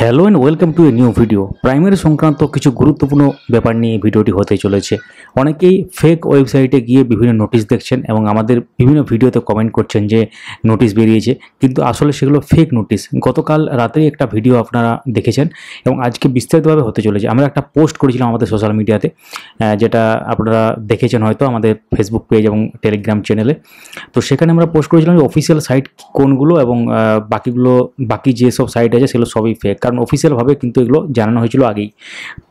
Hello and welcome to a new video. Primary সংক্রান্ত কিছু গুরুত্বপূর্ণ ব্যাপার নিয়ে ভিডিওটি হতে চলেছে। অনেকেই ফেক ওয়েবসাইটে গিয়ে বিভিন্ন নোটিশ দেখছেন এবং আমাদের বিভিন্ন ভিডিওতে কমেন্ট করছেন যে নোটিশ বেরিয়েছে, কিন্তু আসলে সেগুলো ফেক নোটিশ। গতকাল রাতেই একটা ভিডিও আপনারা দেখেছেন এবং আজকে বিস্তারিতভাবে হতে চলেছে। আমরা একটা পোস্ট করেছিলাম আমাদের সোশ্যাল মিডিয়াতে, যেটা আপনারা দেখেছেন হয়তো আমাদের ফেসবুক পেজ এবং টেলিগ্রাম চ্যানেলে। তো সেখানে আমরা পোস্ট করেছিলাম যে অফিসিয়াল সাইট কোনগুলো এবং বাকি যেসব সাইট আছে সেগুলো সবই ফেক, কারণ অফিসিয়ালভাবে কিন্তু এগুলো জানানো হয়েছিল আগেই।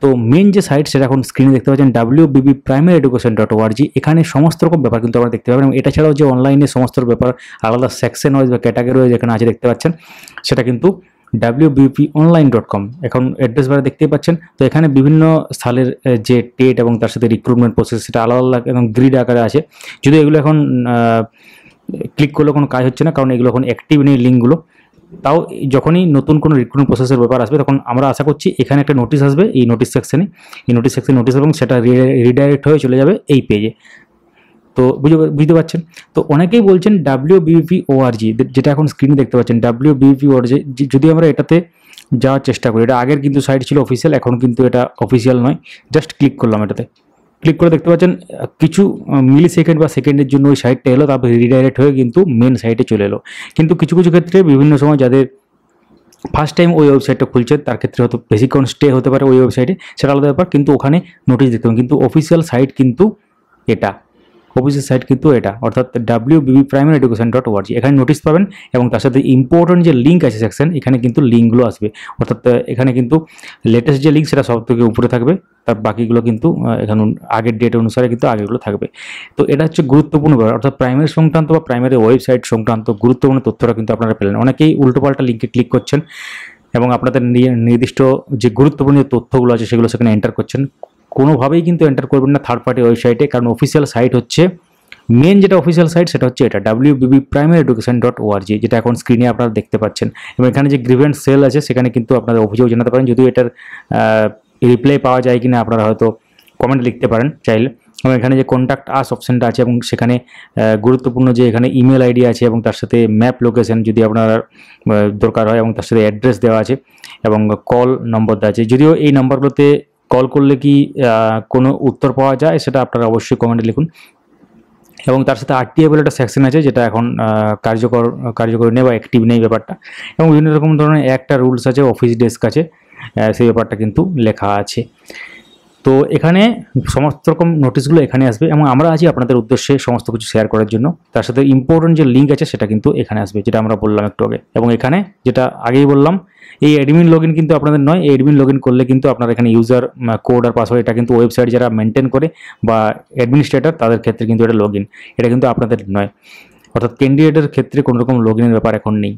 তো মেন যে সাইট সেটা এখন স্ক্রিনে দেখতে পাচ্ছেন wbbprimaryeducation.org। এখানে সমস্ত রকম ব্যাপার কিন্তু আপনারা দেখতে পাবেন এবং এটা ছাড়াও যে অনলাইনে সমস্ত ব্যাপার আলাদা সেকশন ওয়াইজ বা ক্যাটাগরি ওয়াইজ এখানে আছে দেখতে পাচ্ছেন, সেটা কিন্তু wbponline.com। এখন অ্যাড্রেস বারে দেখতেই পাচ্ছেন। তো এখানে বিভিন্ন সালের যে ডেট এবং তার সাথে রিক্রুটমেন্ট প্রসেস সেটা আলাদা আলাদা এবং গ্রিড আকারে আছে। যদি এগুলো এখন ক্লিক করলে কোনো কাজ হচ্ছে না, কারণ এগুলো এখন অ্যাক্টিভ নেই লিঙ্কগুলো। তাও যখনই নতুন কোনো রিক্রুটমেন্ট প্রসেসের ব্যাপার আসবে তখন আমরা আশা করছি এখানে একটা নোটিশ আসবে, এই নোটিশ সেকশনে নোটিশ এবং সেটা রিডাইরেক্ট হয়ে চলে যাবে এই পেজে। তো বুঝতে পারছেন। তো অনেকেই বলছেন WBPORG, যেটা এখন স্ক্রিনে দেখতে পাচ্ছেন WBPORG। যদি আমরা এটাতে যাওয়ার চেষ্টা করি, এটা আগের কিন্তু সাইট ছিল অফিসিয়াল, এখন কিন্তু এটা অফিসিয়াল নয়। জাস্ট ক্লিক করলাম, এটাতে ক্লিক করে দেখতে পাচ্ছেন কিছু মিলি সেকেন্ড বা সেকেন্ডের জন্য ওই সাইটটা এলো, তারপর রিডাইরেক্ট হয়ে কিন্তু মেন সাইটে চলে এলো। কিন্তু কিছু কিছু ক্ষেত্রে বিভিন্ন সময় যাদের ফার্স্ট টাইম ওই ওয়েবসাইটটা খুলছে তার ক্ষেত্রে হয়তো বেশিক্ষণ স্টে হতে পারে ওই ওয়েবসাইটে, সেটা আলাদা ব্যাপার। কিন্তু ওখানে নোটিশ দেখতে পাবেন, কিন্তু অফিসিয়াল সাইট কিন্তু এটা, অফিসিয়াল সাইট কিন্তু এটা, অর্থাৎ wbprimaryeducation.org। এখানে নোটিশ পাবেন এবং তার সাথে ইম্পর্টেন্ট যে লিঙ্ক আছে সেকশন, এখানে কিন্তু লিঙ্কগুলো আসবে। অর্থাৎ এখানে কিন্তু লেটেস্ট যে লিঙ্ক সেটা সব থেকে উপরে থাকবে, তার বাকিগুলো কিন্তু এখানে আগের ডেট অনুসারে কিন্তু আগেগুলো থাকবে। তো এটা হচ্ছে গুরুত্বপূর্ণ ব্যাপার, অর্থাৎ প্রাইমারি সংক্রান্ত বা প্রাইমারি ওয়েবসাইট সংক্রান্ত গুরুত্বপূর্ণ তথ্যটা কিন্তু আপনারা পেলেন। অনেকেই উল্টোপাল্টা লিঙ্কে ক্লিক করছেন এবং আপনাদের নির্দিষ্ট যে গুরুত্বপূর্ণ যে তথ্যগুলো আছে সেগুলো সেখানে এন্টার করছেন। কোনোভাবেই কিন্তু এন্টার করবেন না থার্ড পার্টি ওয়েবসাইটে, কারণ অফিসিয়াল সাইট হচ্ছে মেন, যেটা অফিসিয়াল সাইট সেটা হচ্ছে এটা wbprimaryeducation.org, যেটা এখন স্ক্রিনে আপনারা দেখতে পাচ্ছেন। এবং এখানে যে গ্রিভেন্স সেল আছে সেখানে কিন্তু আপনারা অভিযোগ জানাতে পারেন, যদিও এটার রিপ্লাই পাওয়া যায় কিনা আপনারা হয়তো কমেন্ট লিখতে পারেন চাইলে। এবং এখানে যে কন্ট্যাক্ট আস অপশানটা আছে এবং সেখানে গুরুত্বপূর্ণ যে এখানে ইমেল আইডি আছে এবং তার সাথে ম্যাপ লোকেশন যদি আপনার দরকার হয় এবং তার সাথে অ্যাড্রেস দেওয়া আছে এবং কল নম্বর দেওয়া আছে। যদিও এই নাম্বারগুলোতে কল করলে কি কোনো উত্তর পাওয়া যায় সেটা আপনারা অবশ্যই কমেন্টে লিখুন। এবং তার সাথে RTA বলে একটা সেকশন আছে, যেটা এখন কার্যকর নেই বা অ্যাক্টিভ নেই ব্যাপারটা। এবং বিভিন্ন রকম ধরনের একটা রুলস আছে, অফিস ডেস্ক আছে, সেই ব্যাপারটা কিন্তু লেখা আছে। তো এখানে সমস্ত রকম নোটিশগুলো এখানে আসবে এবং আমরা আছি আপনাদের উদ্দেশ্যে সমস্ত কিছু শেয়ার করার জন্য। তার সাথে ইম্পর্টেন্ট যে লিঙ্ক আছে সেটা কিন্তু এখানে আসবে, যেটা আমরা বললাম একটু আগে। এবং এখানে যেটা আগেই বললাম, এই অ্যাডমিন লগইন কিন্তু আপনাদের নয়। এই অ্যাডমিন লগইন করলে কিন্তু আপনারা এখানে ইউজার কোড আর পাসওয়ার্ড, এটা কিন্তু ওয়েবসাইট যারা মেনটেন করে বা অ্যাডমিনিস্ট্রেটর তাদের ক্ষেত্রে কিন্তু এটা লগইন, এটা কিন্তু আপনাদের নয়। অর্থাৎ ক্যান্ডিডেটের ক্ষেত্রে কোনো রকম লগইনের ব্যাপার এখন নেই।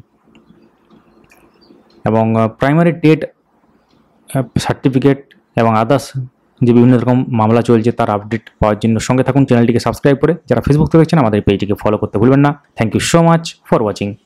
এবং প্রাইমারি টেট সার্টিফিকেট এবং আদার্স যে বিভিন্ন রকম মামলা চলছে তার আপডেট পাওয়ার জন্য সঙ্গে থাকুন, চ্যানেলটিকে সাবস্ক্রাইব করে। যারা ফেসবুক থেকে দেখছেন আমাদের পেজটিকে ফলো করতে ভুলবেন না। Thank you so much for watching.